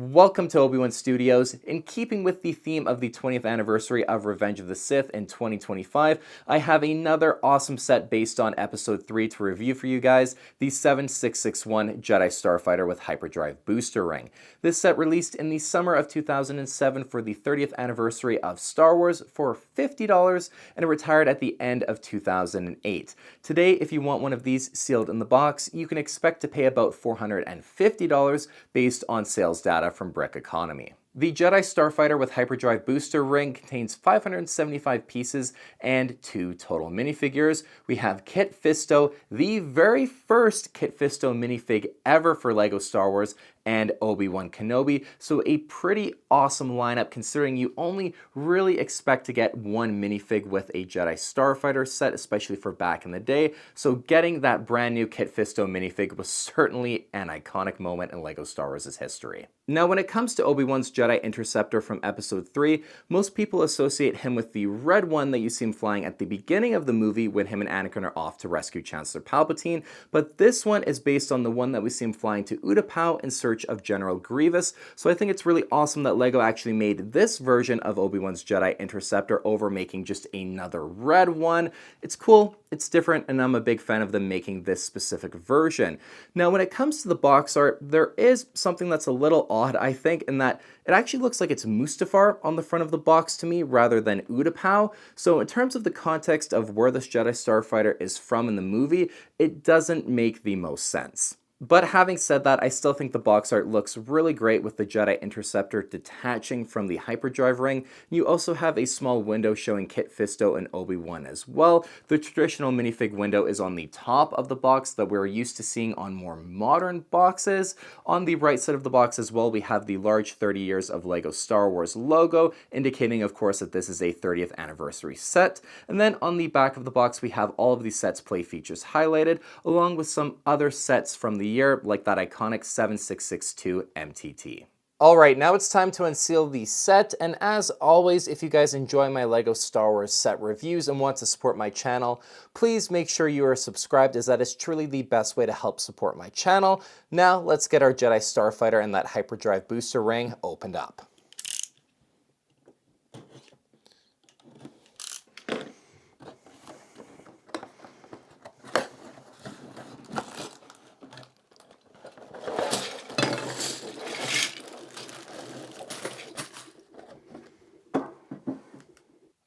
Welcome to Obi-Wan Studios. In keeping with the theme of the 20th anniversary of Revenge of the Sith in 2025, I have another awesome set based on Episode 3 to review for you guys, the 7661 Jedi Starfighter with Hyperdrive Booster Ring. This set released in the summer of 2007 for the 30th anniversary of Star Wars for $50, and it retired at the end of 2008. Today, if you want one of these sealed in the box, you can expect to pay about $450 based on sales data from Brick Economy. The Jedi Starfighter with Hyperdrive Booster Ring contains 575 pieces and 2 total minifigures. We have Kit Fisto, the very first Kit Fisto minifig ever for LEGO Star Wars, and Obi-Wan Kenobi, so a pretty awesome lineup considering you only really expect to get one minifig with a Jedi Starfighter set, especially for back in the day, so getting that brand new Kit Fisto minifig was certainly an iconic moment in LEGO Star Wars' history. Now when it comes to Obi-Wan's Jedi Interceptor from Episode 3, most people associate him with the red one that you see him flying at the beginning of the movie when him and Anakin are off to rescue Chancellor Palpatine, but this one is based on the one that we see him flying to Utapau in search of General Grievous, so I think it's really awesome that LEGO actually made this version of Obi-Wan's Jedi Interceptor over making just another red one. It's cool, it's different, and I'm a big fan of them making this specific version. Now when it comes to the box art, there is something that's a little odd, I think, in that it actually looks like it's Mustafar on the front of the box to me rather than Utapau. So in terms of the context of where this Jedi Starfighter is from in the movie, it doesn't make the most sense. But having said that, I still think the box art looks really great with the Jedi Interceptor detaching from the Hyperdrive ring. You also have a small window showing Kit Fisto and Obi-Wan as well. The traditional minifig window is on the top of the box that we're used to seeing on more modern boxes. On the right side of the box as well, we have the large 30 years of LEGO Star Wars logo, indicating of course that this is a 30th anniversary set. And then on the back of the box, we have all of the set's play features highlighted, along with some other sets from the year, like that iconic 7662 MTT. Alright, now it's time to unseal the set, and as always, if you guys enjoy my LEGO Star Wars set reviews and want to support my channel, please make sure you are subscribed, as that is truly the best way to help support my channel. Now, let's get our Jedi Starfighter and that Hyperdrive Booster Ring opened up.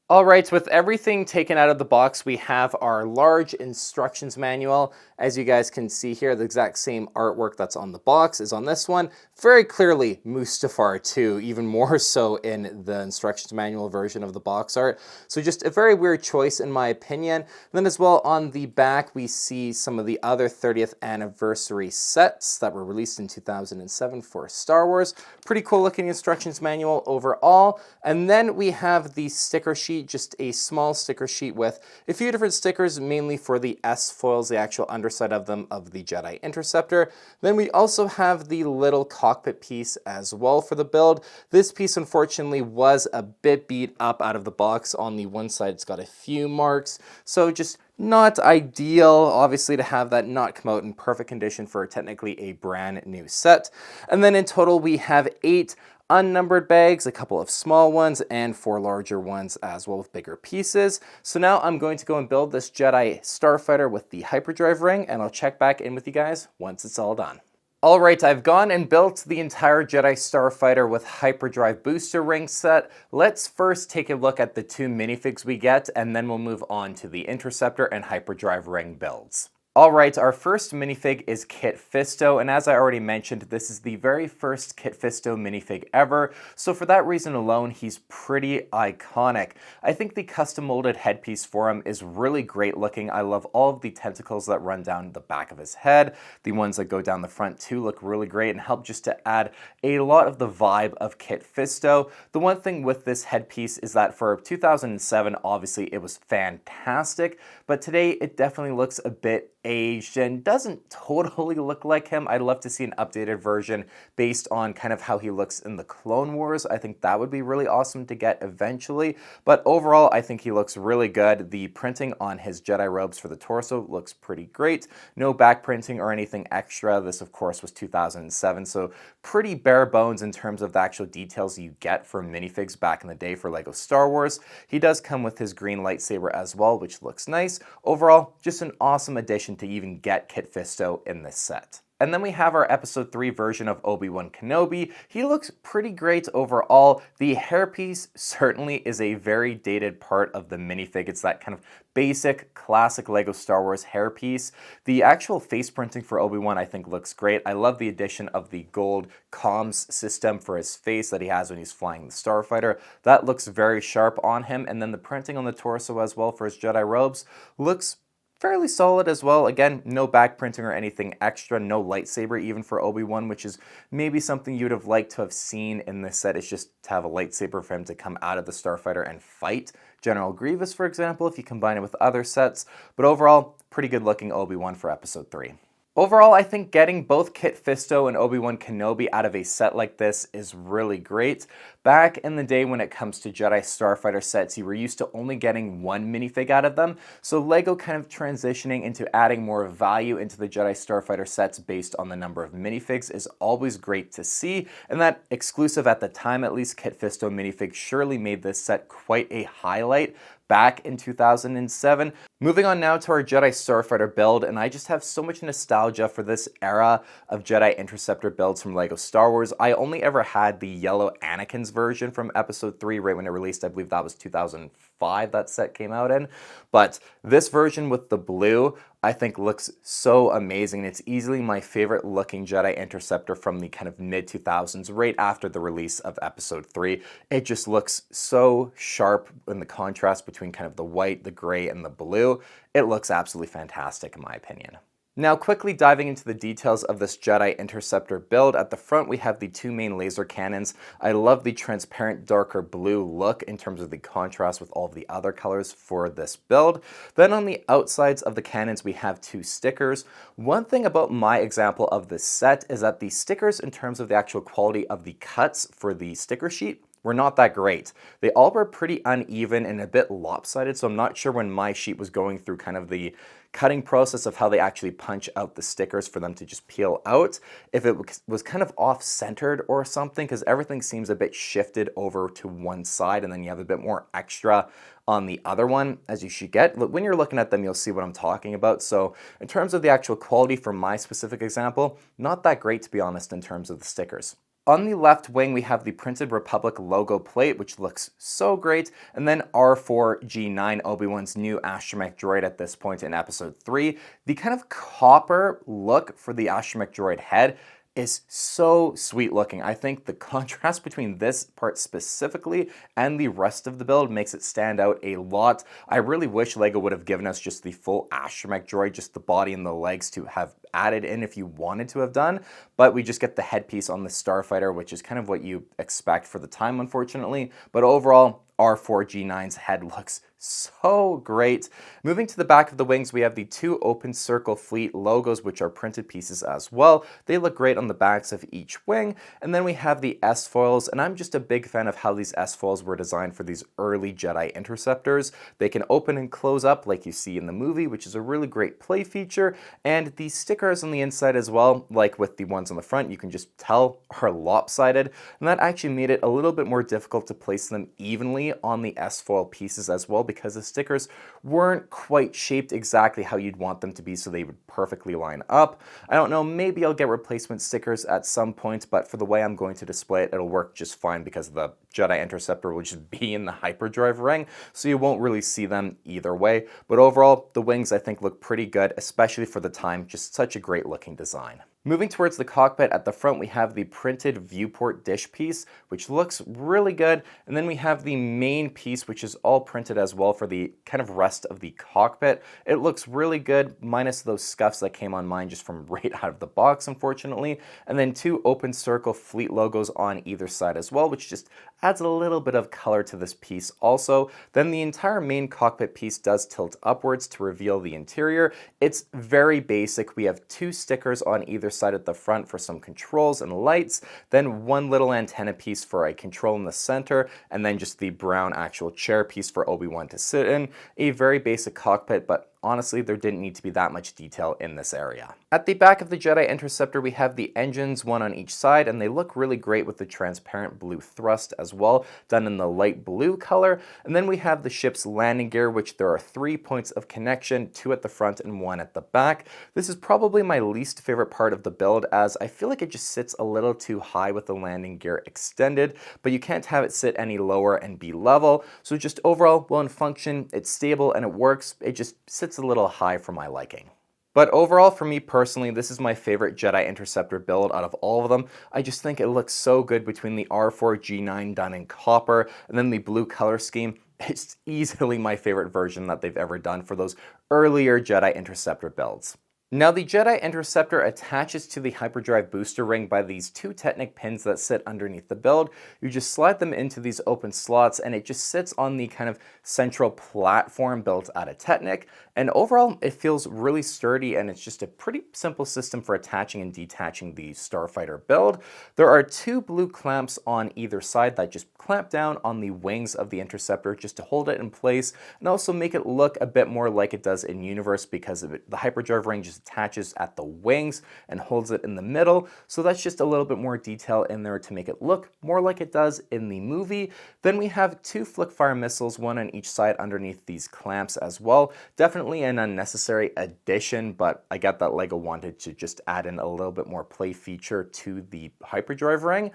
Alright, with everything taken out of the box, we have our large instructions manual. As you guys can see here, the exact same artwork that's on the box is on this one. Very clearly Mustafar too, even more so in the instructions manual version of the box art. So just a very weird choice in my opinion. And then as well on the back, we see some of the other 30th anniversary sets that were released in 2007 for Star Wars. Pretty cool looking instructions manual overall. And then we have the sticker sheet, just a small sticker sheet with a few different stickers, mainly for the S foils, the actual underside of them of the Jedi Interceptor. Then we also have the little cockpit piece as well for the build. This piece unfortunately was a bit beat up out of the box. On the one side it's got a few marks, so just not ideal, obviously, to have that not come out in perfect condition for technically a brand new set. And then in total we have 8 unnumbered bags, a couple of small ones, and 4 larger ones as well with bigger pieces. So now I'm going to go and build this Jedi Starfighter with the Hyperdrive ring, and I'll check back in with you guys once it's all done. Alright, I've gone and built the entire Jedi Starfighter with Hyperdrive Booster Ring set. Let's first take a look at the 2 minifigs we get, and then we'll move on to the Interceptor and Hyperdrive Ring builds. Alright, our first minifig is Kit Fisto, and as I already mentioned, this is the very first Kit Fisto minifig ever, so for that reason alone, he's pretty iconic. I think the custom molded headpiece for him is really great looking. I love all of the tentacles that run down the back of his head. The ones that go down the front too look really great and help just to add a lot of the vibe of Kit Fisto. The one thing with this headpiece is that for 2007, obviously it was fantastic, but today it definitely looks a bit aged and doesn't totally look like him. I'd love to see an updated version based on kind of how he looks in the Clone Wars. I think that would be really awesome to get eventually. But overall, I think he looks really good. The printing on his Jedi robes for the torso looks pretty great. No back printing or anything extra. This, of course, was 2007, so pretty bare bones in terms of the actual details you get from minifigs back in the day for LEGO Star Wars. He does come with his green lightsaber as well, which looks nice. Overall, just an awesome addition to even get Kit Fisto in this set. And then we have our episode 3 version of Obi-Wan Kenobi. He looks pretty great overall. The hairpiece certainly is a very dated part of the minifig. It's that kind of basic, classic LEGO Star Wars hairpiece. The actual face printing for Obi-Wan I think looks great. I love the addition of the gold comms system for his face that he has when he's flying the Starfighter. That looks very sharp on him. And then the printing on the torso as well for his Jedi robes looks fairly solid as well. Again, no back printing or anything extra, no lightsaber even for Obi-Wan, which is maybe something you'd have liked to have seen in this set, is just to have a lightsaber for him to come out of the Starfighter and fight General Grievous, for example, if you combine it with other sets. But overall, pretty good looking Obi-Wan for episode 3. Overall, I think getting both Kit Fisto and Obi-Wan Kenobi out of a set like this is really great. Back in the day when it comes to Jedi Starfighter sets, you were used to only getting one minifig out of them, so LEGO kind of transitioning into adding more value into the Jedi Starfighter sets based on the number of minifigs is always great to see, and that exclusive at the time at least Kit Fisto minifig surely made this set quite a highlight back in 2007. Moving on now to our Jedi Starfighter build, and I just have so much nostalgia for this era of Jedi Interceptor builds from LEGO Star Wars. I only ever had the yellow Anakin's version from episode 3 right when it released. I believe that was 2005 that set came out in. But this version with the blue I think looks so amazing. It's easily my favorite looking Jedi Interceptor from the kind of mid-2000s, right after the release of episode 3. It just looks so sharp in the contrast between kind of the white, the gray, and the blue. It looks absolutely fantastic in my opinion. Now quickly diving into the details of this Jedi Interceptor build, at the front we have the two main laser cannons. I love the transparent darker blue look in terms of the contrast with all of the other colors for this build. Then on the outsides of the cannons we have two stickers. One thing about my example of this set is that the stickers in terms of the actual quality of the cuts for the sticker sheet were not that great. They all were pretty uneven and a bit lopsided, so I'm not sure when my sheet was going through kind of the cutting process of how they actually punch out the stickers for them to just peel out, if it was kind of off-centered or something, because everything seems a bit shifted over to one side and then you have a bit more extra on the other one, as you should get. When you're looking at them, you'll see what I'm talking about. So in terms of the actual quality for my specific example, not that great to be honest in terms of the stickers. On the left wing, we have the Printed Republic logo plate, which looks so great, and then R4-G9, Obi-Wan's new astromech droid at this point in episode 3. The kind of copper look for the astromech droid head is so sweet looking. I think the contrast between this part specifically and the rest of the build makes it stand out a lot. I really wish LEGO would have given us just the full astromech droid, just the body and the legs to have added in if you wanted to have done, but we just get the headpiece on the Starfighter, which is kind of what you expect for the time, unfortunately. But overall, R4-G9's head looks so great. Moving to the back of the wings, we have the two Open Circle Fleet logos, which are printed pieces as well. They look great on the backs of each wing. And then we have the S-foils, and I'm just a big fan of how these S-foils were designed for these early Jedi Interceptors. They can open and close up like you see in the movie, which is a really great play feature. And the stickers on the inside as well, like with the ones on the front, you can just tell are lopsided. And that actually made it a little bit more difficult to place them evenly on the S-foil pieces as well, because the stickers weren't quite shaped exactly how you'd want them to be so they would perfectly line up. I don't know, maybe I'll get replacement stickers at some point, but for the way I'm going to display it, it'll work just fine because the Jedi Interceptor will just be in the hyperdrive ring, so you won't really see them either way. But overall, the wings I think look pretty good, especially for the time. Just such a great looking design. Moving towards the cockpit, at the front we have the printed viewport dish piece, which looks really good, and then we have the main piece, which is all printed as well for the kind of rest of the cockpit. It looks really good, minus those scuffs that came on mine just from right out of the box, unfortunately, and then 2 open circle fleet logos on either side as well, which just adds a little bit of color to this piece also. Then the entire main cockpit piece does tilt upwards to reveal the interior. It's very basic. We have 2 stickers on either side at the front for some controls and lights, then 1 little antenna piece for a control in the center, and then just the brown actual chair piece for Obi-Wan to sit in. A very basic cockpit, but honestly, there didn't need to be that much detail in this area. At the back of the Jedi Interceptor, we have the engines, 1 on each side, and they look really great with the transparent blue thrust as well, done in the light blue color. And then we have the ship's landing gear, which there are 3 points of connection, 2 at the front and 1 at the back. This is probably my least favorite part of the build, as I feel like it just sits a little too high with the landing gear extended, but you can't have it sit any lower and be level. So just overall, well in function, it's stable and it works. It just sits a little high for my liking. But overall, for me personally, this is my favorite Jedi Interceptor build out of all of them. I just think it looks so good between the R4 G9 done in copper and then the blue color scheme. It's easily my favorite version that they've ever done for those earlier Jedi Interceptor builds. Now, the Jedi Interceptor attaches to the hyperdrive booster ring by these 2 Technic pins that sit underneath the build. You just slide them into these open slots and it just sits on the kind of central platform built out of Technic. And overall, it feels really sturdy and it's just a pretty simple system for attaching and detaching the Starfighter build. There are 2 blue clamps on either side that just clamp down on the wings of the Interceptor just to hold it in place and also make it look a bit more like it does in universe because of it. The hyperdrive ring just attaches at the wings and holds it in the middle. So that's just a little bit more detail in there to make it look more like it does in the movie. Then we have 2 flick-fire missiles, 1 on each side underneath these clamps as well. Definitely an unnecessary addition, but I get that LEGO wanted to just add in a little bit more play feature to the hyperdrive ring.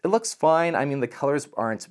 It looks fine. I mean, the colors aren't,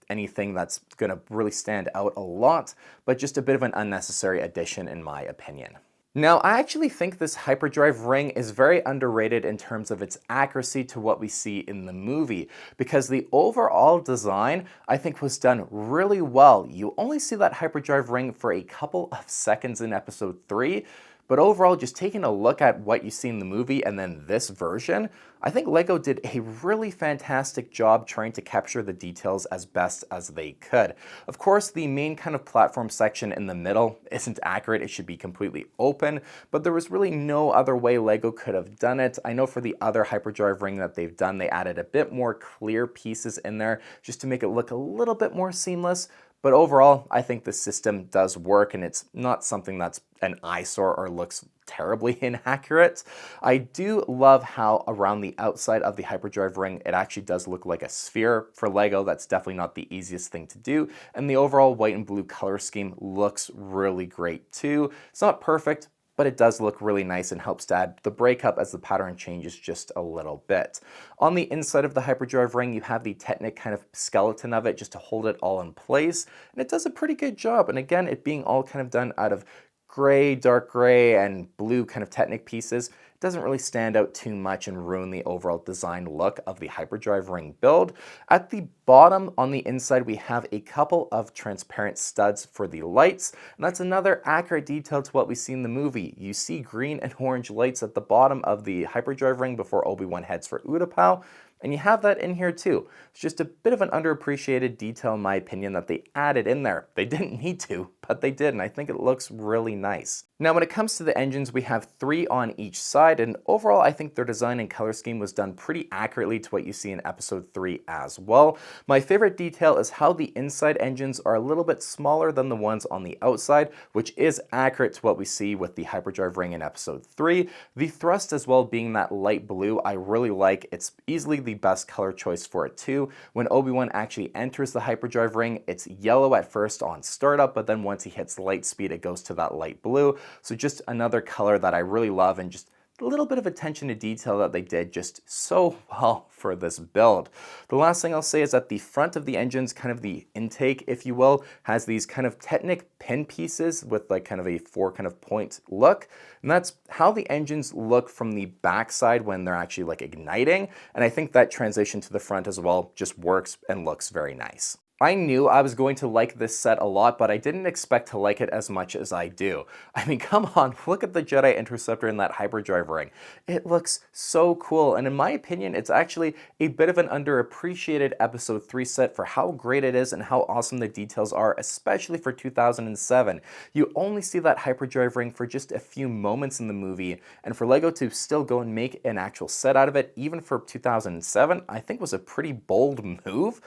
anything that's going to really stand out a lot, but just a bit of an unnecessary addition in my opinion. Now, I actually think this hyperdrive ring is very underrated in terms of its accuracy to what we see in the movie, because the overall design, I think, was done really well. You only see that hyperdrive ring for a couple of seconds in episode 3, but overall, just taking a look at what you see in the movie and then this version, I think LEGO did a really fantastic job trying to capture the details as best as they could. Of course, the main kind of platform section in the middle isn't accurate. It should be completely open, but there was really no other way LEGO could have done it. I know for the other hyperdrive ring that they've done, they added a bit more clear pieces in there just to make it look a little bit more seamless. But overall, I think the system does work and it's not something that's an eyesore or looks terribly inaccurate. I do love how around the outside of the hyperdrive ring, it actually does look like a sphere. For LEGO, that's definitely not the easiest thing to do. And the overall white and blue color scheme looks really great too. It's not perfect, but it does look really nice and helps to add the breakup as the pattern changes just a little bit. On the inside of the hyperdrive ring, you have the Technic kind of skeleton of it just to hold it all in place, and it does a pretty good job. And again, it being all kind of done out of gray, dark gray, and blue kind of Technic pieces, it doesn't really stand out too much and ruin the overall design look of the hyperdrive ring build. At the bottom on the inside, we have a couple of transparent studs for the lights, and that's another accurate detail to what we see in the movie. You see green and orange lights at the bottom of the hyperdrive ring before Obi-Wan heads for Utapau. And you have that in here too. It's just a bit of an underappreciated detail in my opinion that they added in there. They didn't need to, but they did, and I think it looks really nice. Now, when it comes to the engines, we have 3 on each side, and overall I think their design and color scheme was done pretty accurately to what you see in episode 3 as well. My favorite detail is how the inside engines are a little bit smaller than the ones on the outside, which is accurate to what we see with the hyperdrive ring in episode 3. The thrust as well being that light blue, I really like. It's easily the best color choice for it too. When Obi-Wan actually enters the hyperdrive ring, it's yellow at first on startup, but then once he hits light speed, it goes to that light blue. So just another color that I really love and just a little bit of attention to detail that they did just so well for this build. The last thing I'll say is that the front of the engine's kind of the intake, if you will, has these kind of Technic pin pieces with like kind of a 4 kind of point look. And that's how the engines look from the backside when they're actually like igniting. And I think that transition to the front as well just works and looks very nice. I knew I was going to like this set a lot, but I didn't expect to like it as much as I do. I mean, come on, look at the Jedi Interceptor in that hyperdrive ring. It looks so cool, and in my opinion, it's actually a bit of an underappreciated Episode 3 set for how great it is and how awesome the details are, especially for 2007. You only see that hyperdrive ring for just a few moments in the movie, and for LEGO to still go and make an actual set out of it, even for 2007, I think was a pretty bold move.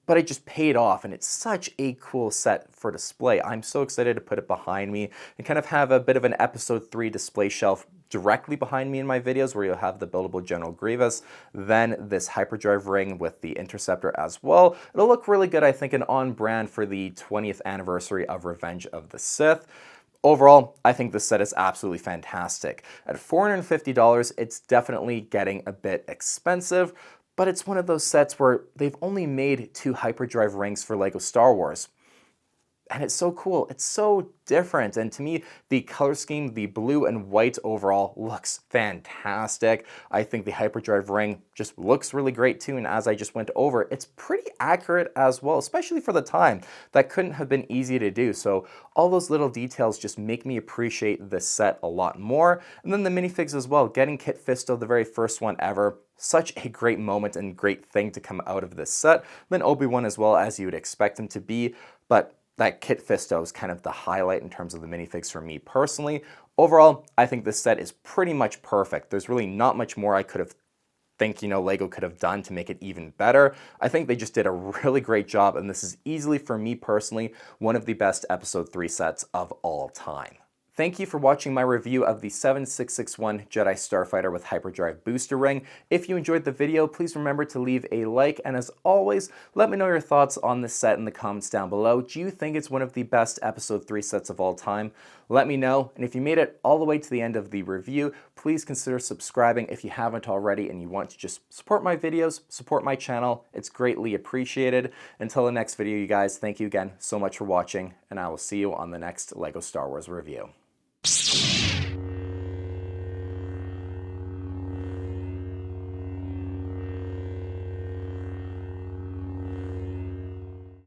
But it just paid off, and it's such a cool set for display. I'm so excited to put it behind me and kind of have a bit of an Episode 3 display shelf directly behind me in my videos where you'll have the buildable General Grievous, then this hyperdrive ring with the Interceptor as well. It'll look really good, I think, and on brand for the 20th anniversary of Revenge of the Sith. Overall, I think this set is absolutely fantastic. At $450, it's definitely getting a bit expensive, but it's one of those sets where they've only made 2 hyperdrive rings for LEGO Star Wars. And it's so cool. It's so different. And to me, the color scheme, the blue and white overall, looks fantastic. I think the hyperdrive ring just looks really great too. And as I just went over, it's pretty accurate as well, especially for the time. That couldn't have been easy to do. So all those little details just make me appreciate this set a lot more. And then the minifigs as well. Getting Kit Fisto, the very first one ever. Such a great moment and great thing to come out of this set. Then Obi-Wan as well, as you would expect him to be. But that Kit Fisto is kind of the highlight in terms of the minifigs for me personally. Overall, I think this set is pretty much perfect. There's really not much more I could have LEGO could have done to make it even better. I think they just did a really great job, and this is easily, for me personally, one of the best Episode 3 sets of all time. Thank you for watching my review of the 7661 Jedi Starfighter with Hyperdrive Booster Ring. If you enjoyed the video, please remember to leave a like, and as always, let me know your thoughts on this set in the comments down below. Do you think it's one of the best Episode 3 sets of all time? Let me know, and if you made it all the way to the end of the review, please consider subscribing if you haven't already and you want to just support my videos, support my channel. It's greatly appreciated. Until the next video, you guys, thank you again so much for watching, and I will see you on the next LEGO Star Wars review.